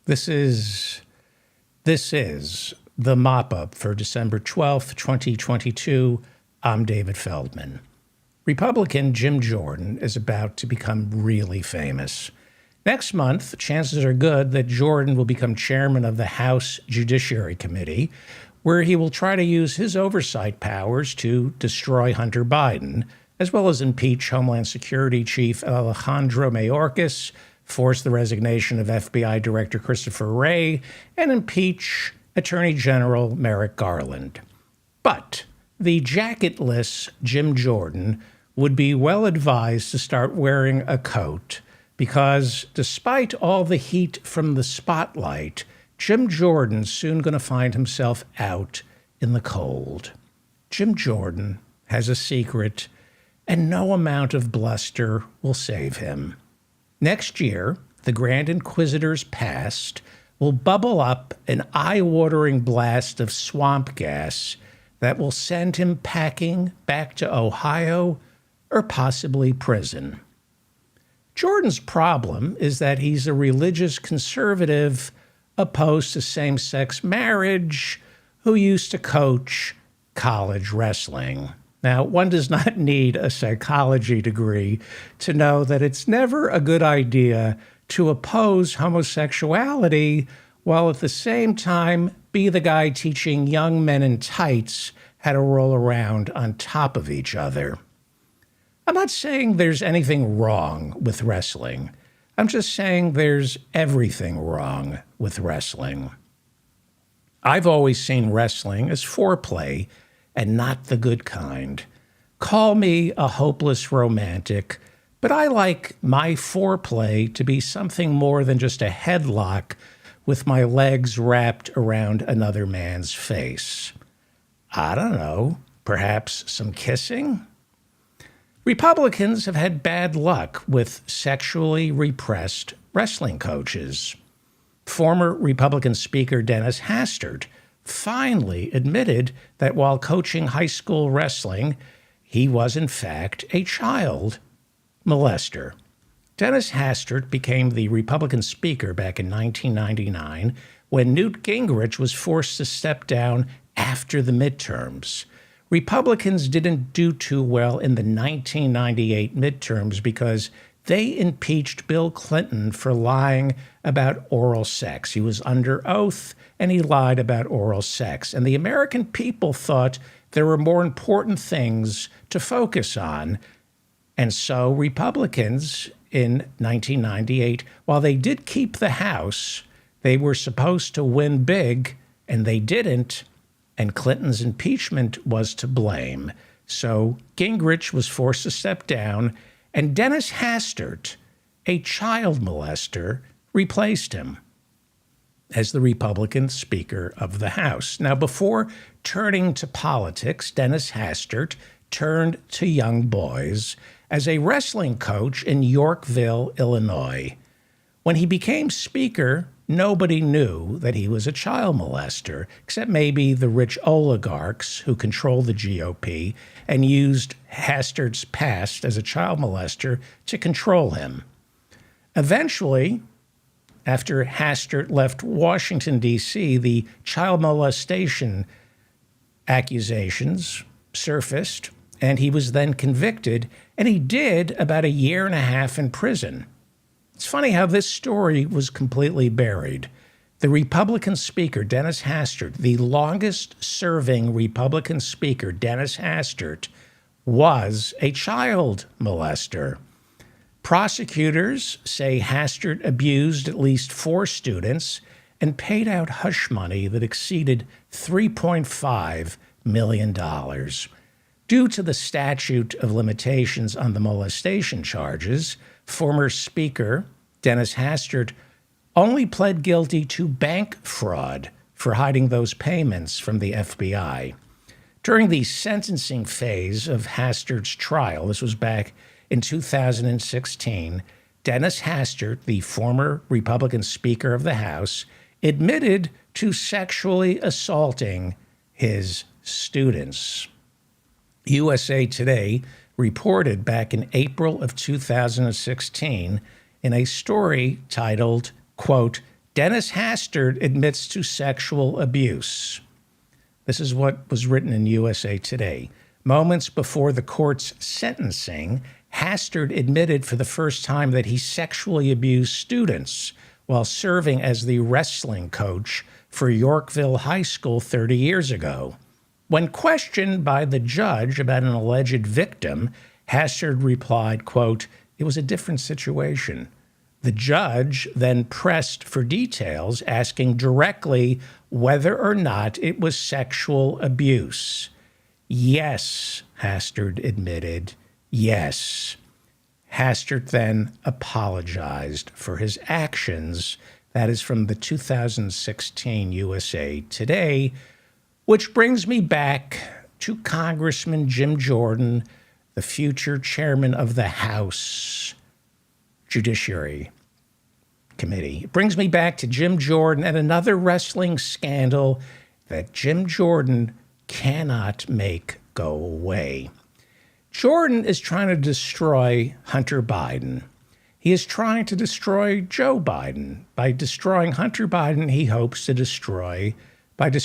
This is the mop-up for December 12th, 2022. I'm David Feldman. Republican Jim Jordan is about to become really famous. Next month, chances are good that Jordan will become chairman of the House Judiciary Committee, where he will try to use his oversight powers to destroy Hunter Biden, as well as impeach Homeland Security Chief Alejandro Mayorkas, force the resignation of FBI Director Christopher Wray, and impeach Attorney General Merrick Garland. But the jacketless Jim Jordan would be well advised to start wearing a coat because despite all the heat from the spotlight, Jim Jordan's soon going to find himself out in the cold. Jim Jordan has a secret, and no amount of bluster will save him. Next year, the Grand Inquisitor's past will bubble up an eye-watering blast of swamp gas that will send him packing back to Ohio or possibly prison. Jordan's problem is that he's a religious conservative opposed to same-sex marriage who used to coach college wrestling. Now, one does not need a psychology degree to know that it's never a good idea to oppose homosexuality while at the same time be the guy teaching young men in tights how to roll around on top of each other. I'm not saying there's anything wrong with wrestling. I'm just saying there's everything wrong with wrestling. I've always seen wrestling as foreplay and not the good kind. Call me a hopeless romantic, but I like my foreplay to be something more than just a headlock with my legs wrapped around another man's face. I don't know, perhaps some kissing? Republicans have had bad luck with sexually repressed wrestling coaches. Former Republican Speaker Dennis Hastert finally admitted that while coaching high school wrestling, he was in fact a child molester. Dennis Hastert became the Republican Speaker back in 1999 when Newt Gingrich was forced to step down after the midterms. Republicans didn't do too well in the 1998 midterms because they impeached Bill Clinton for lying about oral sex. He was under oath, and he lied about oral sex. And the American people thought there were more important things to focus on. And so Republicans in 1998, while they did keep the House, they were supposed to win big, and they didn't. And Clinton's impeachment was to blame. So Gingrich was forced to step down, and Dennis Hastert, a child molester, replaced him as the Republican Speaker of the House. Now, before turning to politics, Dennis Hastert turned to young boys as a wrestling coach in Yorkville, Illinois. When he became Speaker, nobody knew that he was a child molester, except maybe the rich oligarchs who control the GOP and used Hastert's past as a child molester to control him. Eventually, after Hastert left Washington, D.C., the child molestation accusations surfaced, and he was then convicted, and he did about a year and a half in prison. It's funny how this story was completely buried. The Republican Speaker, Dennis Hastert, the longest-serving Republican Speaker, Dennis Hastert, was a child molester. Prosecutors say Hastert abused at least 4 students and paid out hush money that exceeded $3.5 million. Due to the statute of limitations on the molestation charges, former Speaker Dennis Hastert only pled guilty to bank fraud for hiding those payments from the FBI. During the sentencing phase of Hastert's trial, this was back in 2016, Dennis Hastert, the former Republican Speaker of the House, admitted to sexually assaulting his students. USA Today reported back in April of 2016 in a story titled, quote, Dennis Hastert admits to sexual abuse. This is what was written in USA Today. Moments before the court's sentencing, Hastert admitted for the first time that he sexually abused students while serving as the wrestling coach for Yorkville High School 30 years ago. When questioned by the judge about an alleged victim, Hastert replied, quote, "It was a different situation." The judge then pressed for details, asking directly whether or not it was sexual abuse. Yes, Hastert admitted. Yes. Hastert then apologized for his actions. That is from the 2016 USA Today, which brings me back to Congressman Jim Jordan, the future chairman of the House Judiciary Committee. It brings me back to Jim Jordan and another wrestling scandal that Jim Jordan cannot make go away. Jordan is trying to destroy Hunter Biden. He is trying to destroy Joe Biden. By destroying Hunter Biden, he hopes to destroy Joe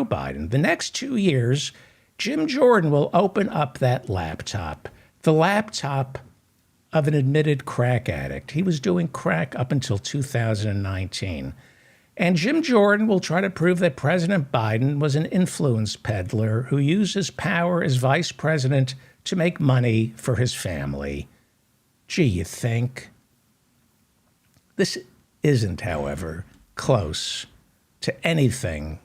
Biden. The next 2 years, Jim Jordan will open up that laptop, the laptop of an admitted crack addict. He was doing crack up until 2019. And Jim Jordan will try to prove that President Biden was an influence peddler who used his power as vice president to make money for his family. Gee, you think? This isn't, however, close to anything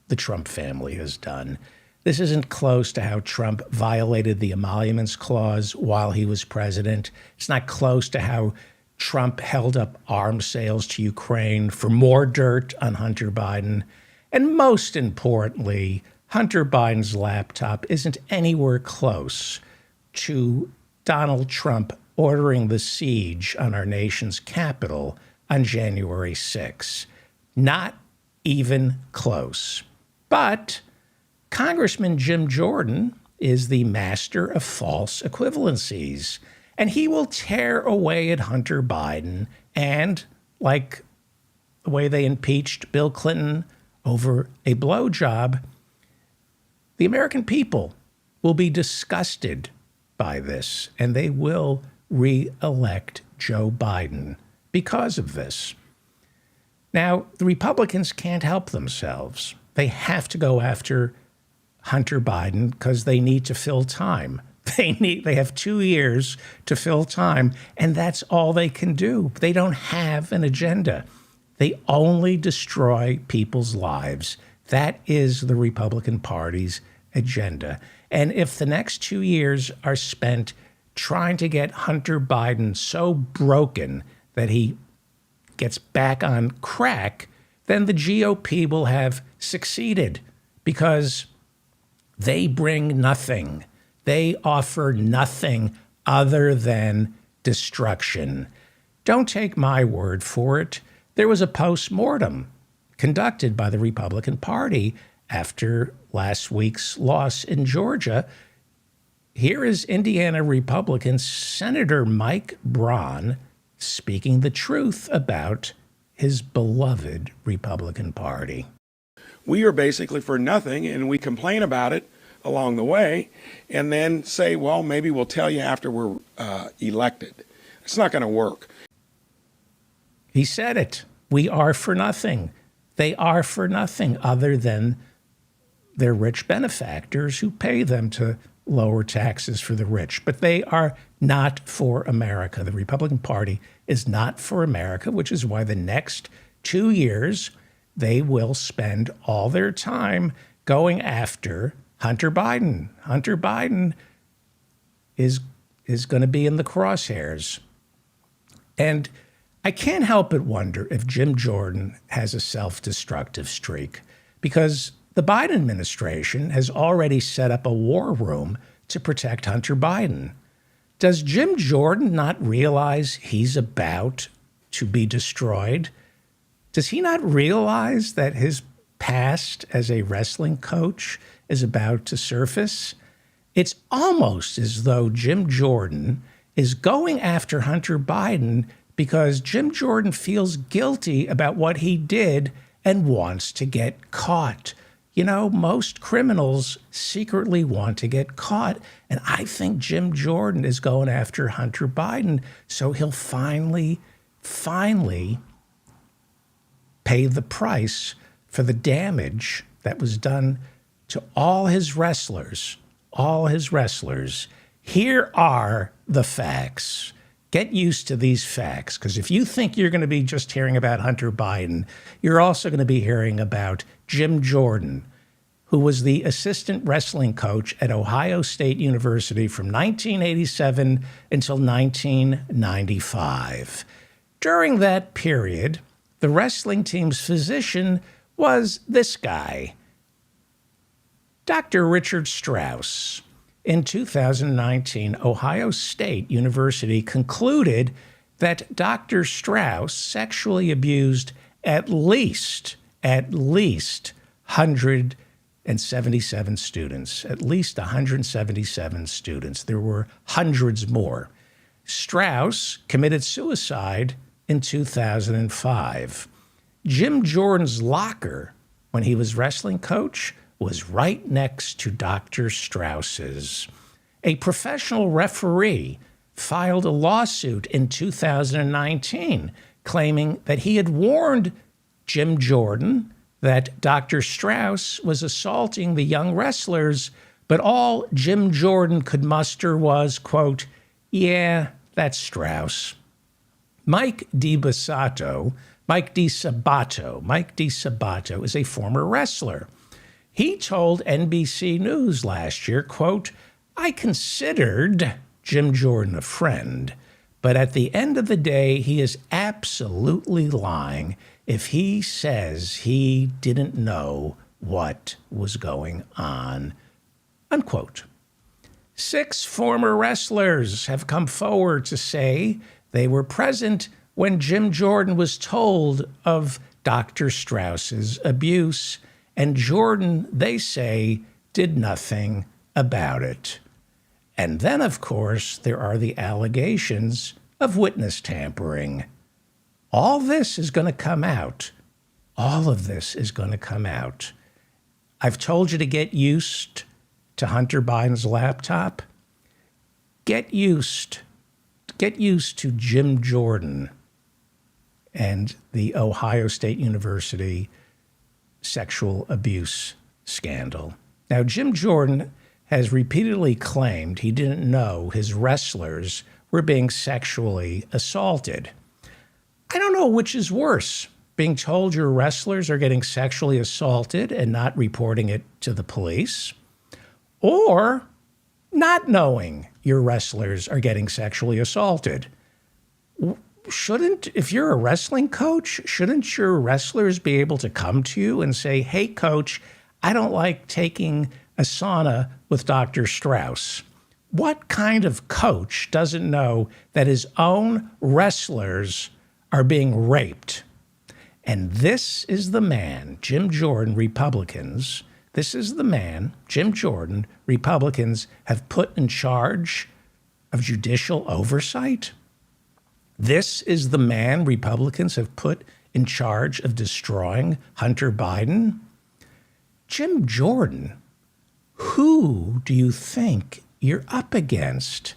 the Trump family has done. This isn't close to how Trump violated the Emoluments Clause while he was president. It's not close to how Trump held up arms sales to Ukraine for more dirt on Hunter Biden. And most importantly, Hunter Biden's laptop isn't anywhere close to Donald Trump ordering the siege on our nation's capital on January 6. Not even close. But Congressman Jim Jordan is the master of false equivalencies, and he will tear away at Hunter Biden. And like the way they impeached Bill Clinton over a blowjob, the American people will be disgusted by this, and they will re-elect Joe Biden because of this. Now, the Republicans can't help themselves. They have to go after Hunter Biden because they need to fill time. They have 2 years to fill time, and that's all they can do. They don't have an agenda. They only destroy people's lives. That is the Republican Party's agenda. And if the next 2 years are spent trying to get Hunter Biden so broken that he gets back on crack, then the GOP will have succeeded because they bring nothing. They offer nothing other than destruction. Don't take my word for it. There was a postmortem conducted by the Republican Party after last week's loss in Georgia. Here is Indiana Republican Senator Mike Braun speaking the truth about his beloved Republican Party. We are basically for nothing, and we complain about it along the way and then say, well, maybe we'll tell you after we're elected. It's not going to work. He said it. We are for nothing. They are for nothing other than their rich benefactors who pay them to lower taxes for the rich. But they are not for America. The Republican Party is not for America, which is why the next 2 years they will spend all their time going after Hunter Biden. Hunter Biden is going to be in the crosshairs. And I can't help but wonder if Jim Jordan has a self-destructive streak, because the Biden administration has already set up a war room to protect Hunter Biden. Does Jim Jordan not realize he's about to be destroyed? Does he not realize that his past as a wrestling coach is about to surface? It's almost as though Jim Jordan is going after Hunter Biden because Jim Jordan feels guilty about what he did and wants to get caught. You know, most criminals secretly want to get caught. And I think Jim Jordan is going after Hunter Biden so he'll finally pay the price for the damage that was done to all his wrestlers. All his wrestlers. Here are the facts. Get used to these facts, because if you think you're going to be just hearing about Hunter Biden, you're also going to be hearing about Jim Jordan, who was the assistant wrestling coach at Ohio State University from 1987 until 1995. During that period, the wrestling team's physician was this guy, Dr. Richard Strauss. In 2019, Ohio State University concluded that Dr. Strauss sexually abused at least 177 students, at least 177 students. There were hundreds more. Strauss committed suicide in 2005. Jim Jordan's locker, when he was wrestling coach, was right next to Dr. Strauss's. A professional referee filed a lawsuit in 2019 claiming that he had warned Jim Jordan that Dr. Strauss was assaulting the young wrestlers, but all Jim Jordan could muster was, quote, "Yeah, that's Strauss." Mike DiSabato is a former wrestler. He told NBC News last year, quote, "I considered Jim Jordan a friend, but at the end of the day, he is absolutely lying if he says he didn't know what was going on," unquote. 6 former wrestlers have come forward to say they were present when Jim Jordan was told of Dr. Strauss's abuse, and Jordan, they say, did nothing about it. And then, of course, there are the allegations of witness tampering. All this is going to come out. All of this is going to come out. I've told you to get used to Hunter Biden's laptop. Get used to Jim Jordan and the Ohio State University sexual abuse scandal. Now, Jim Jordan has repeatedly claimed he didn't know his wrestlers were being sexually assaulted. I don't know which is worse, being told your wrestlers are getting sexually assaulted and not reporting it to the police, or not knowing your wrestlers are getting sexually assaulted. If you're a wrestling coach, shouldn't your wrestlers be able to come to you and say, "Hey, coach, I don't like taking a sauna with Dr. Strauss"? What kind of coach doesn't know that his own wrestlers are being raped? And this is the man, Jim Jordan, Republicans, this is the man, Jim Jordan, Republicans have put in charge of judicial oversight. This is the man Republicans have put in charge of destroying Hunter Biden. Jim Jordan, who do you think you're up against?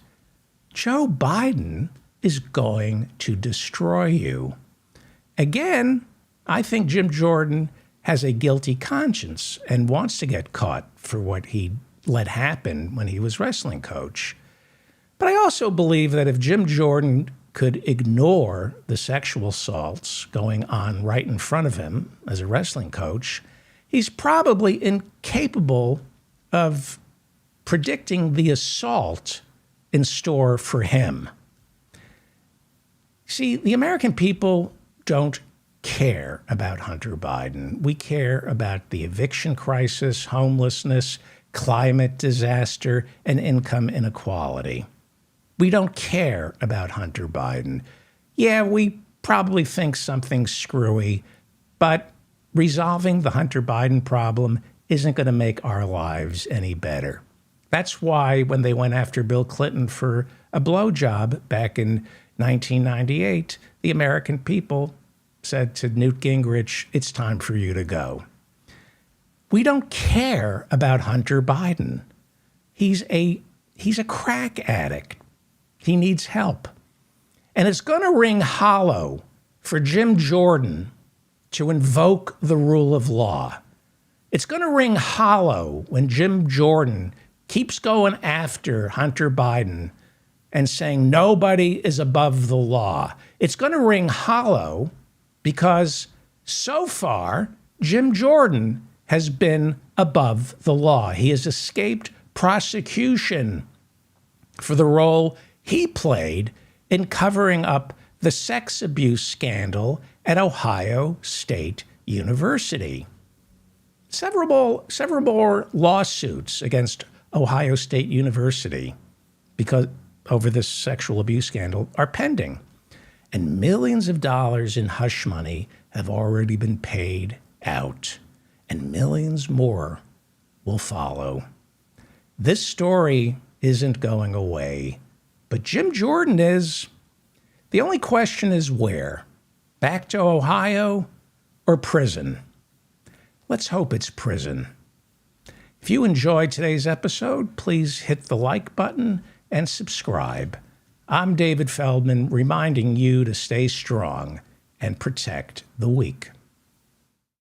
Joe Biden is going to destroy you. Again, I think Jim Jordan has a guilty conscience and wants to get caught for what he let happen when he was wrestling coach. But I also believe that if Jim Jordan could ignore the sexual assaults going on right in front of him as a wrestling coach, he's probably incapable of predicting the assault in store for him. See, the American people don't care about Hunter Biden. We care about the eviction crisis, homelessness, climate disaster, and income inequality. We don't care about Hunter Biden. Yeah, we probably think something's screwy, but resolving the Hunter Biden problem isn't going to make our lives any better. That's why when they went after Bill Clinton for a blowjob back in 1998, the American people said to Newt Gingrich, it's time for you to go. We don't care about Hunter Biden. He's a crack addict. He needs help. And it's going to ring hollow for Jim Jordan to invoke the rule of law. It's going to ring hollow when Jim Jordan keeps going after Hunter Biden and saying nobody is above the law. It's going to ring hollow because so far, Jim Jordan has been above the law. He has escaped prosecution for the role he played in covering up the sex abuse scandal at Ohio State University. Several more lawsuits against Ohio State University because over this sexual abuse scandal are pending. And millions of dollars in hush money have already been paid out. And millions more will follow. This story isn't going away, but Jim Jordan is. The only question is where? Back to Ohio or prison? Let's hope it's prison. If you enjoyed today's episode, please hit the like button and subscribe. I'm David Feldman, reminding you to stay strong and protect the weak.